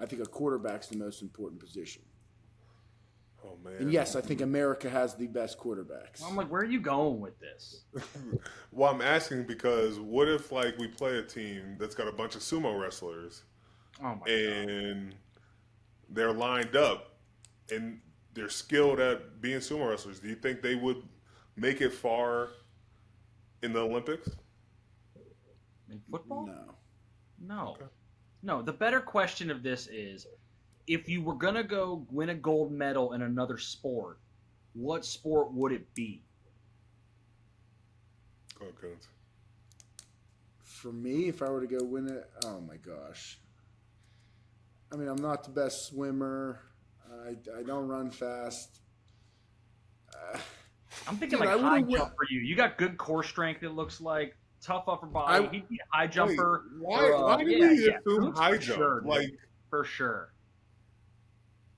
A: I think a quarterback's the most important position.
B: Oh man!
A: And yes, I think America has the best quarterbacks.
C: I'm like, where are you going with this?
B: Well, I'm asking because what if we play a team that's got a bunch of sumo wrestlers?
C: Oh my
B: and they're lined up and they're skilled at being sumo wrestlers. Do you think they would make it far in the Olympics?
C: In football? No.
B: Okay.
C: No. The better question of this is, if you were gonna go win a gold medal in another sport, what sport would it be?
B: Go ahead, Kuntz.
A: For me, if I were to go win it, oh my gosh. I mean, I'm not the best swimmer. I don't run fast.
C: I'm thinking
A: Dude,
C: high jump for you. You got good core strength, it looks like. Tough upper body. He'd be a high jumper.
B: Why did we assume high jump?
C: Sure, for sure.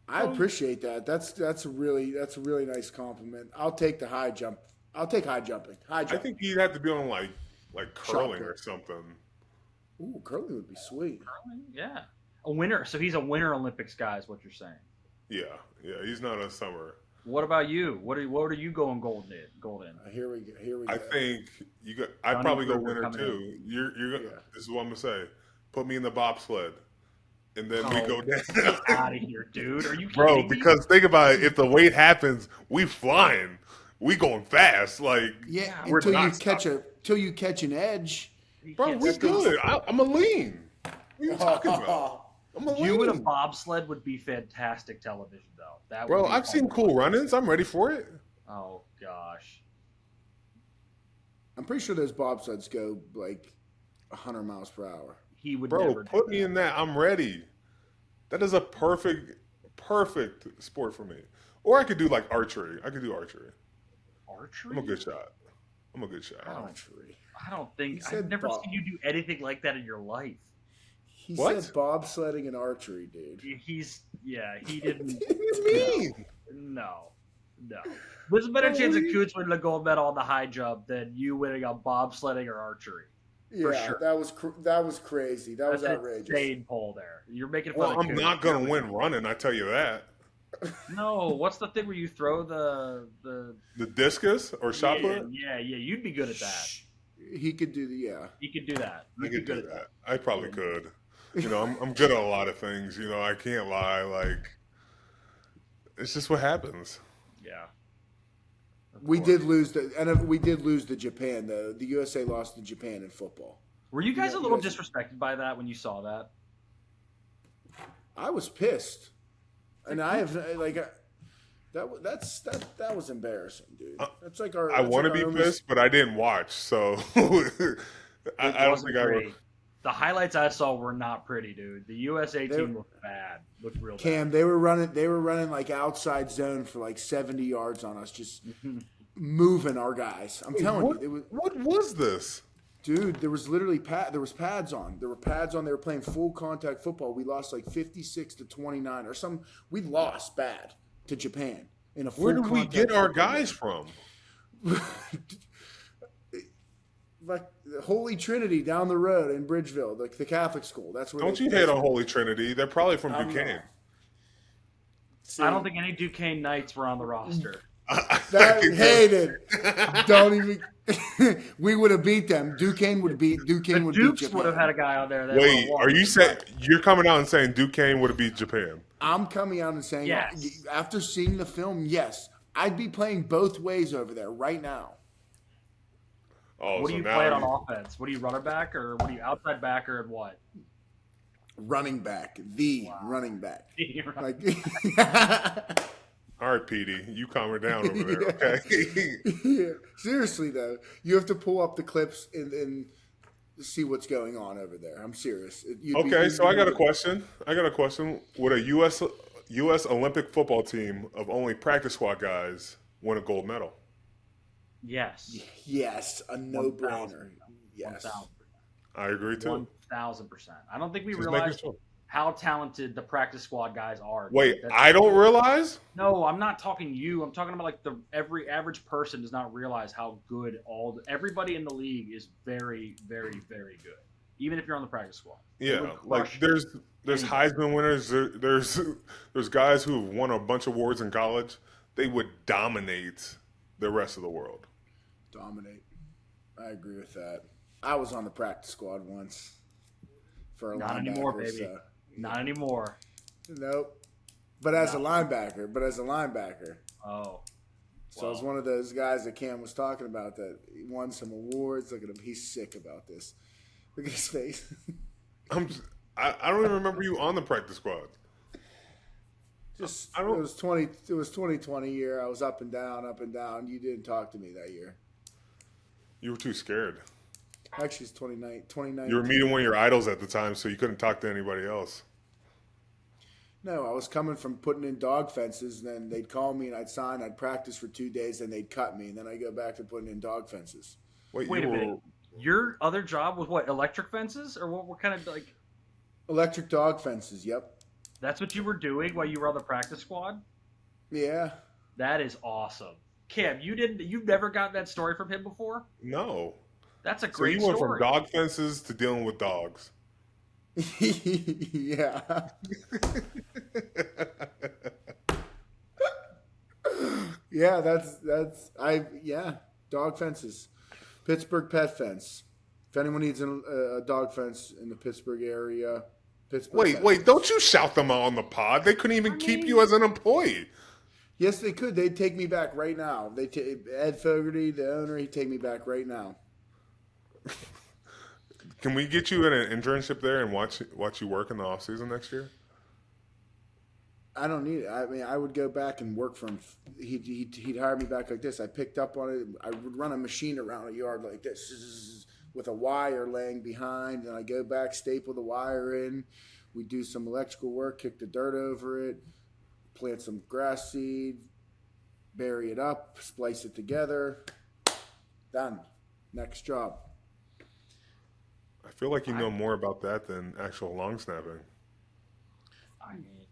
A: I appreciate that. That's a really nice compliment. I'll take the high jump. I'll take high jumping. High jump.
B: I think he'd have to be on like curling or something.
A: Ooh, curling would be sweet.
C: Curling? Yeah. A winner. So he's a winter Olympics guy is what you're saying.
B: Yeah. He's not a summer.
C: What about you? What are you going gold in?
A: Here we go.
B: I think I'd probably go winner too. You're
A: Yeah.
B: This is what I'm gonna say. Put me in the bobsled. and then we go down.
C: Get out of here, dude. Are you kidding
B: Bro,
C: me?
B: because think about it. If the wait happens, we flying. We going fast. Like,
A: Yeah,
B: we're
A: until
B: not
A: you catch an edge.
C: You
B: Bro,
C: can't
B: we
C: stop.
B: good. I'm a lean. What are you talking about? I'm a
C: You and a
B: lean.
C: bobsled would be fantastic television, though. That
B: Bro,
C: would be
B: I've
C: fun
B: seen
C: to
B: cool
C: watch.
B: run-ins. I'm ready for it.
C: Oh gosh.
A: I'm pretty sure those bobsleds go like 100 miles per hour.
C: He would
B: Bro,
C: never
B: put
C: do
B: me
C: that.
B: in that. I'm ready. That is a perfect sport for me. Or I could do like archery. I could do archery.
C: Archery?
B: I'm a good shot.
A: Archery.
C: I don't think
A: He said
C: I've never
A: bob.
C: seen you do anything like that in your life.
A: He
B: What?
A: said bobsledding and archery, dude.
C: He didn't.
B: What do you mean?
C: No. There's a better chance that Kuntz winning a gold medal on the high jump than you winning on bobsledding or archery.
A: Yeah,
C: sure.
A: that was crazy. That was
C: That's an
A: outrageous.
C: insane poll there. You're making fun
B: Well,
C: of
B: I'm
C: Kuntz.
B: not going to win running, I tell you that.
C: No, what's the thing where you throw the
B: The discus or shot put?
C: yeah, you'd be good at that.
A: He could do the
C: You could do that.
B: I
C: You'd be
B: could
C: good
B: do
C: at
B: that. I probably could. You know, I'm good at a lot of things. You know, I can't lie. Like, it's just what happens.
C: Yeah. Of
A: We
C: course.
A: did lose to Japan though. The USA lost to Japan in football.
C: Were you guys
A: Yeah,
C: a little
A: yes.
C: disrespected by that when you saw that?
A: I was pissed, and I have like that was embarrassing, dude. That's like our.
B: I want to be pissed, but I didn't watch, so I don't
C: wasn't
B: think I
C: pretty.
B: would.
C: The highlights I saw were not pretty, dude. The USA
A: They-
C: team looked bad. Looked real
A: Cam,
C: bad.
A: they were running like outside zone for like 70 yards on us, just moving our guys. I'm telling
B: What,
A: you, it was,
B: what was this?
A: dude. There was literally there was pads on. There were pads on. They were playing full contact football. We lost like 56-29 or some. We lost bad to Japan in a full.
B: Where did we
A: contact
B: get our
A: football
B: guys from?
A: like the Holy Trinity down the road in Bridgeville, like the Catholic school. That's where.
B: Don't you hate on Holy Trinity? They're probably from
A: I'm
B: Duquesne.
C: I don't think any Duquesne Knights were on the roster.
A: That Hayden. Don't even. We would have beat them. Duquesne would beat Japan.
C: Dukes would have had a guy on there. That
B: Wait,
C: would've
B: are
C: won.
B: you saying you're coming out and saying Duquesne would have beat Japan?
A: I'm coming out and saying,
C: Yes.
A: after seeing the film, yes, I'd be playing both ways over there right now.
B: Oh,
C: What
B: so
C: do you
B: now
C: play on offense? What are you, runner back or what are you, outside backer and what?
A: Running back, running back. Like,
B: All right, Petey, you calm her down over there, okay?
A: yeah. Seriously though, you have to pull up the clips and see what's going on over there. I'm serious.
B: Okay, so I got a question. Would a U.S. Olympic football team of only practice squad guys win a gold medal?
C: Yes.
A: Yes, a no-brainer.
C: 1,000%.
A: Yes.
C: 1,000%.
B: I agree too.
C: 1,000%. I don't think we
B: Just
C: realize
B: making sure.
C: how talented the practice squad guys are.
B: Wait,
C: That's-
B: I don't realize?
C: No, I'm not talking you. I'm talking about like every average person does not realize how good everybody in the league is. Very, very, very good. Even if you're on the practice squad. They
B: Yeah,
C: would
B: like
C: crush
B: there's
C: anybody.
B: Heisman winners. There's guys who have won a bunch of awards in college. They would dominate the rest of the world.
A: Dominate. I agree with that. I was on the practice squad once for a
C: Not
A: linebacker.
C: anymore, baby.
A: So.
C: Not anymore.
A: Nope. But as a linebacker.
C: Oh.
A: So I was one of those guys that Cam was talking about that won some awards. Look at him. He's sick about this. Look at his face.
B: I don't even remember you on the practice squad.
A: Just
B: I don't-
A: it was 2020 year. I was up and down. You didn't talk to me that year.
B: You were too scared.
A: Actually, it's 2019.
B: You were meeting one of your idols at the time, so you couldn't talk to anybody else.
A: No, I was coming from putting in dog fences, and then they'd call me and I'd sign. I'd practice for 2 days, then they'd cut me, and then I go back to putting in dog fences.
C: Wait
B: you
C: a
B: were,
C: minute. Your other job was what? Electric fences, or what kind of like?
A: Electric dog fences. Yep.
C: That's what you were doing while you were on the practice squad.
A: Yeah.
C: That is awesome, Kim. You've never gotten that story from him before.
B: No.
C: That's a
B: So
C: great
B: you went
C: story.
B: from dog fences to dealing with dogs.
A: Yeah. Yeah, that's dog fences. Pittsburgh pet fence. If anyone needs a dog fence in the Pittsburgh area, Pittsburgh.
B: Wait! Don't you shout them out on the pod? They couldn't even keep you as an employee.
A: Yes, they could. They'd take me back right now. Ed Fogarty, the owner, he'd take me back right now.
B: Can we get you in an internship there and watch you work in the off season next year?
A: I don't need it. I mean, I would go back and work for him. He'd hire me back like this. I picked up on it. I would run a machine around a yard like this with a wire laying behind, and I go back, staple the wire in. We do some electrical work, kick the dirt over it, plant some grass seed, bury it up, splice it together. Done. Next job.
B: I feel like you know more about that than actual long snapping.
C: I mean,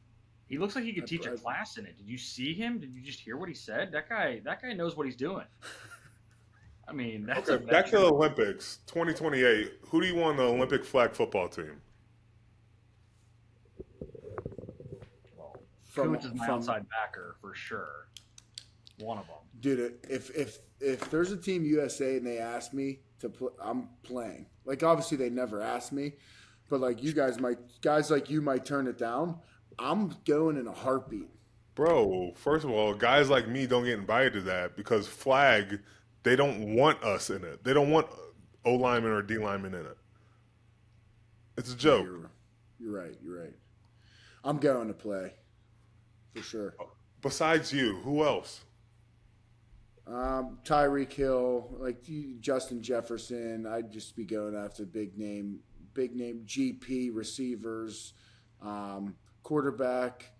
C: he looks like he could teach a class in it. Did you see him? Did you just hear what he said? That guy knows what he's doing. I mean, that's
B: okay. Back to the Olympics, 2028. Who do you want on the Olympic flag football team?
C: Well, Kuntz is my outside backer for sure. One of them. Dude,
A: if there's a team USA and they ask me to play, I'm playing. Like, obviously they never ask me, but like guys like you might turn it down. I'm going in a heartbeat.
B: Bro, first of all, guys like me don't get invited to that because flag, they don't want us in it. They don't want O lineman or D lineman in it. It's a joke.
A: You're right. I'm going to play for sure.
B: Besides you, who else?
A: Tyreek Hill, like Justin Jefferson. I'd just be going after big name GP receivers, quarterback,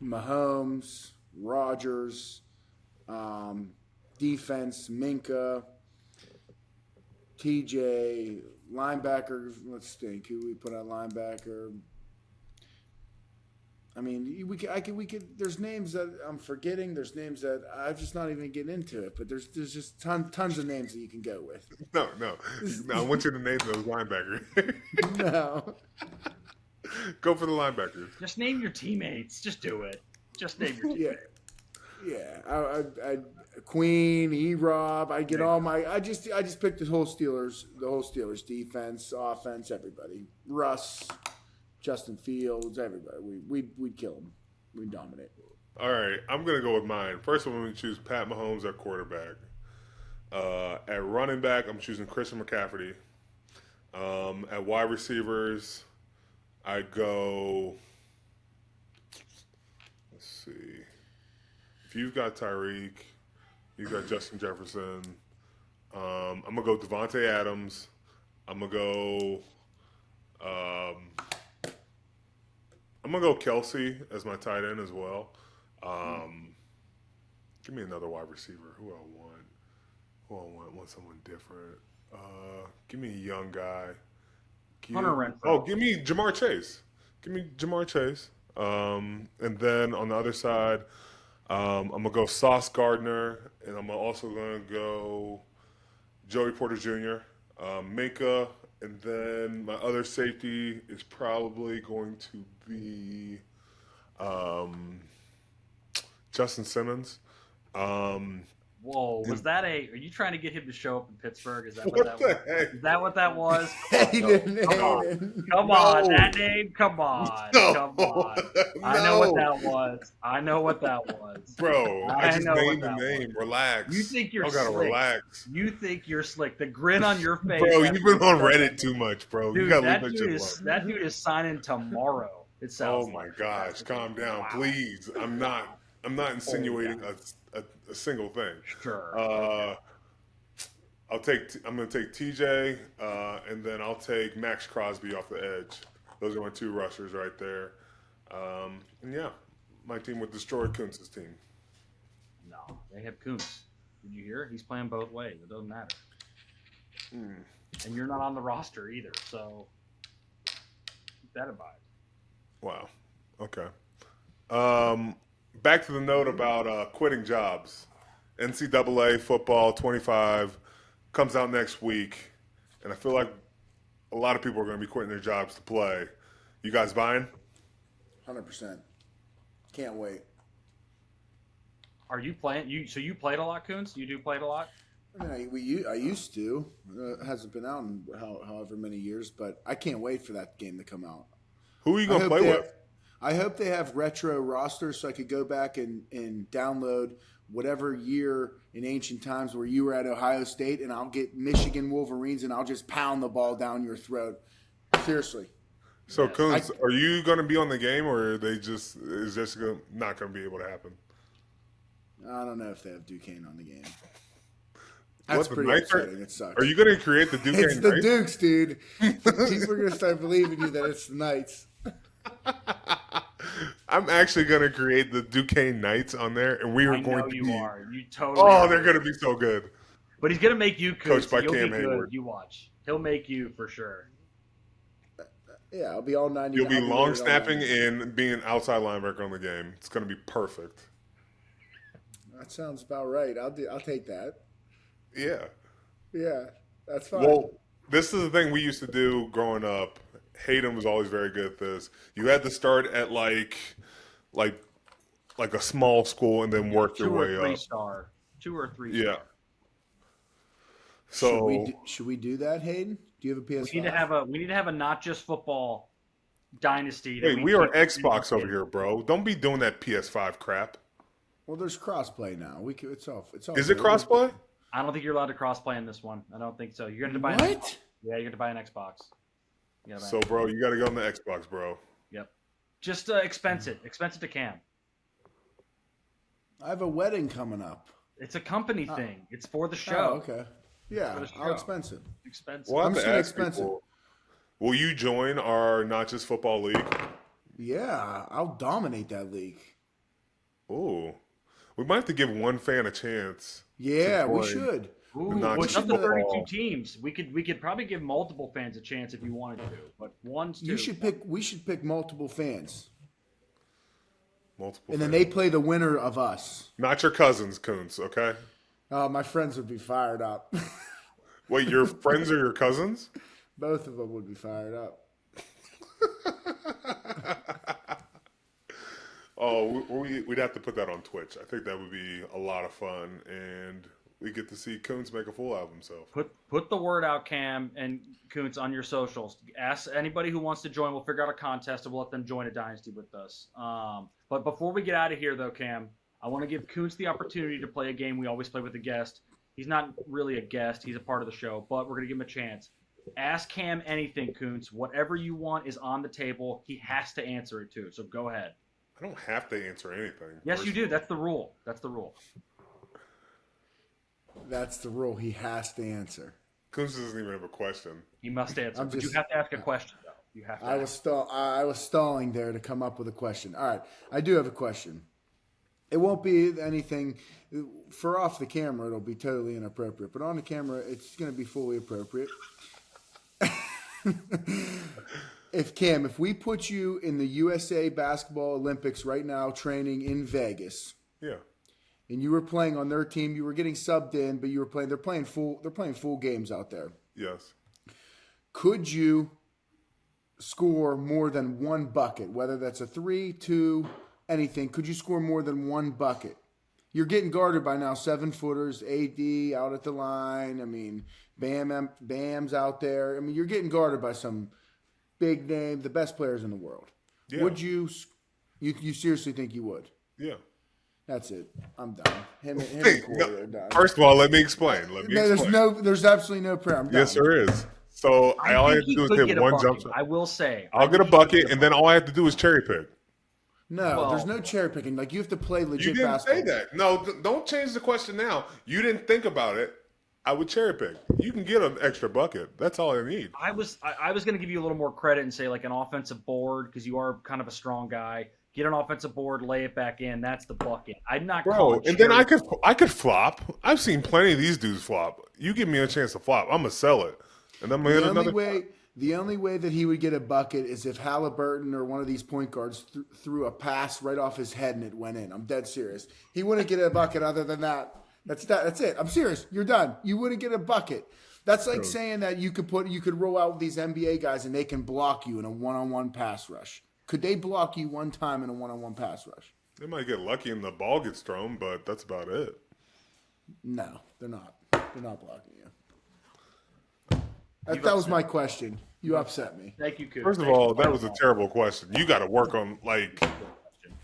A: Mahomes, Rodgers, defense, Minka, TJ, linebacker. Let's think who we put on linebacker. I mean, we could. There's names that I'm forgetting. There's names that I'm just not even getting into it. But there's just tons of names that you can go with.
B: No. I want you to name those linebackers.
A: No.
B: Go for the linebackers.
C: Just name your teammates. Just do it. Just name your teammates.
A: Yeah. I Queen, E-Rob. I get all my. I just picked the whole Steelers defense, offense, everybody. Russ. Justin Fields, everybody. We'd kill them. We'd dominate.
B: All right, I'm going to go with mine. First, I'm going to choose Pat Mahomes at quarterback. At running back, I'm choosing Christian McCaffrey. At wide receivers, I go. Let's see. If you've got Tyreek, you've got Justin Jefferson. I'm going to go Devontae Adams. I'm going to go. I'm going to go Kelsey as my tight end as well. Give me another wide receiver. Who I want? I want someone different. Give me a young guy.
C: Hunter Renfrow.
B: Oh, give me Jamar Chase. And then on the other side, I'm going to go Sauce Gardner, and I'm also going to go Joey Porter Jr., Minka, and then my other safety is probably going to be Justin Simmons.
C: Whoa, was that are you trying to get him to show up in Pittsburgh? Is that
B: what
C: that
B: the
C: was?
B: heck?
C: Is that what that was?
A: Hayden.
C: Come on, that name? Come on. I know what that was.
B: Bro, I just named the name. Relax.
C: You think you're
B: gotta
C: slick.
B: Relax.
C: You think you're slick. The grin on your face.
B: Bro, you've been on Reddit too much, bro.
C: Dude,
B: you gotta
C: that
B: leave that
C: dude
B: shit alone.
C: That dude is signing tomorrow. It sounds
B: Oh my gosh, calm down,
C: wow.
B: please. I'm not insinuating a single thing.
C: Sure.
B: I'm going to take TJ, and then I'll take Max Crosby off the edge. Those are my two rushers right there. And yeah, my team would destroy Kuntz's team.
C: No, they have Kuntz. Did you hear? He's playing both ways. It doesn't matter. And you're not on the roster either, so keep that in mind.
B: Wow. Okay. Back to the note about quitting jobs. NCAA Football 25 comes out next week, and I feel like a lot of people are going to be quitting their jobs to play. You guys buying?
A: 100%. Can't wait.
C: Are you playing? So you played a lot, Kuntz? You do played a lot?
A: I mean, I used to. It hasn't been out in however many years, but I can't wait for that game to come out.
B: Who are you going to play with?
A: I hope they have retro rosters so I could go back and download whatever year in ancient times where you were at Ohio State, and I'll get Michigan Wolverines, and I'll just pound the ball down your throat. Seriously.
B: So, Kuntz, are you going to be on the game, or is this not going to be able to happen?
A: I don't know if they have Duquesne on the game.
B: That's
A: pretty exciting. It sucks.
B: Are you going to create the Duquesne
A: It's the
B: Knights?
A: Dukes, dude. People are going to start believing you that it's the Knights.
B: I'm actually going to create the Duquesne Knights on there, and we are going to
C: you
B: be.
C: are. You totally.
B: Oh, they're going to be so good.
C: But he's going to make you
B: coached by
C: You'll
B: Cam
C: be good.
B: Hayward.
C: You watch. He'll make you for sure.
A: Yeah, I'll be all 90.
B: You'll be long snapping and being an outside linebacker on the game. It's going to be perfect.
A: That sounds about right. I'll take that.
B: Yeah.
A: Yeah, that's fine.
B: Well, this is the thing we used to do growing up. Hayden was always very good at this. You had to start at like a small school and then work your way up.
C: 2 or 3
B: Yeah.
C: star.
B: So
A: should we do that, Hayden? Do you have a PS5?
C: We need to have a not just football dynasty.
B: Hey, we are Xbox over here, bro. Don't be doing that PS5 crap.
A: Well, there's crossplay now. It's all.
B: Is it crossplay?
C: I don't think you're allowed to crossplay in this one. I don't think so. You're going to buy
A: what?
C: Yeah, you're going to buy an Xbox.
B: So, bro, you got to go on the Xbox, bro.
C: Yep. Just expense it. Expense it to Cam.
A: I have a wedding coming up.
C: It's a company thing. It's for the show.
A: Oh, okay. Yeah, I'll expense it.
C: Expensive.
B: Well,
A: I'm just going to expense it.
B: Will you join our Not Just Football League?
A: Yeah, I'll dominate that league.
B: Ooh. We might have to give one fan a chance.
A: Yeah, we should.
C: Ooh,
B: Not
C: up to 32
B: football.
C: teams. We could probably give multiple fans a chance if you wanted to, but one's two.
A: We should pick multiple fans.
B: Multiple
A: And then
B: fans.
A: they play the winner of us.
B: Not your cousins, Kuntz, okay?
A: My friends would be fired up.
B: Wait, your friends are your cousins?
A: Both of them would be fired up.
B: Oh, we'd have to put that on Twitch. I think that would be a lot of fun, and we get to see Kuntz make a fool out of himself.
C: Put the word out, Cam and Kuntz, on your socials. Ask anybody who wants to join. We'll figure out a contest, and we'll let them join a dynasty with us. But before we get out of here, though, Cam, I want to give Kuntz the opportunity to play a game we always play with a guest. He's not really a guest. He's a part of the show, but we're going to give him a chance. Ask Cam anything, Kuntz. Whatever you want is on the table. He has to answer it, too, so go ahead.
B: I don't have to answer anything.
C: Yes, you do. That's the rule. That's the rule.
A: That's the rule. He has to answer.
B: Kuntz doesn't even have a question.
C: He must answer.
A: I'm
C: But you
A: just-
C: have to ask a question, though. You have to.
A: I was stalling there to come up with a question. All right, I do have a question. It won't be anything for off the camera. It'll be totally inappropriate, but on the camera, it's going to be fully appropriate. If we put you in the USA Basketball Olympics right now, training in Vegas,
B: Yeah.
A: and you were playing on their team, you were getting subbed in, but you were playing. They're playing full games out there.
B: Yes.
A: Could you score more than one bucket, whether that's a 3, 2, anything? Could you score more than one bucket? You're getting guarded by now 7-footers, AD out at the line. I mean, Bam's out there. I mean, you're getting guarded by some big name, the best players in the world.
B: Yeah.
A: Would you seriously think you would?
B: Yeah.
A: That's it. I'm done. Him and Corey are done.
B: First of all, let me explain.
A: There's absolutely no prayer. I'm done.
B: Yes, there is. So all I have to do is hit one jump shot.
C: I will say.
B: I'll get a bucket, and then all I have to do is cherry pick.
A: No, there's no cherry picking. Like, you have to play legit
B: You didn't
A: basketball.
B: say that. No, don't change the question now. You didn't think about it. I would cherry pick. You can get an extra bucket. That's all I need.
C: I was going to give you a little more credit and say like an offensive board because you are kind of a strong guy. Get an offensive board, lay it back in. That's the bucket. I'm not calling.
B: And then I could flop. I've seen plenty of these dudes flop. You give me a chance to flop, I'm gonna sell it, and I'm gonna hit another.
A: The only way that he would get a bucket is if Halliburton or one of these point guards threw a pass right off his head and it went in. I'm dead serious. He wouldn't get a bucket other than that. That's it. I'm serious. You're done. You wouldn't get a bucket. That's like saying that you could roll out with these NBA guys and they can block you in a one-on-one pass rush. Could they block you one time in a one-on-one pass rush?
B: They might get lucky and the ball gets thrown, but that's about it.
A: No, they're not. We're not blocking you. That was my question. You upset me.
C: Thank you, Coop.
B: First of all, that was a terrible question. You got to work on, like,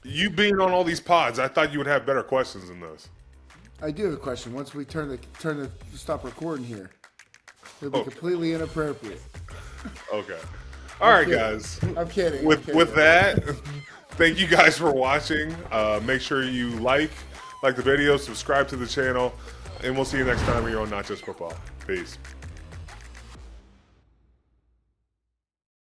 B: you being on all these pods. I thought you would have better questions than this.
A: I do have a question. Once we turn the stop recording here, it'll be completely inappropriate.
B: Okay. All right, guys.
A: I'm kidding.
B: With that, thank you guys for watching. Make sure you like the video, subscribe to the channel, and we'll see you next time here on Not Just Football. Peace.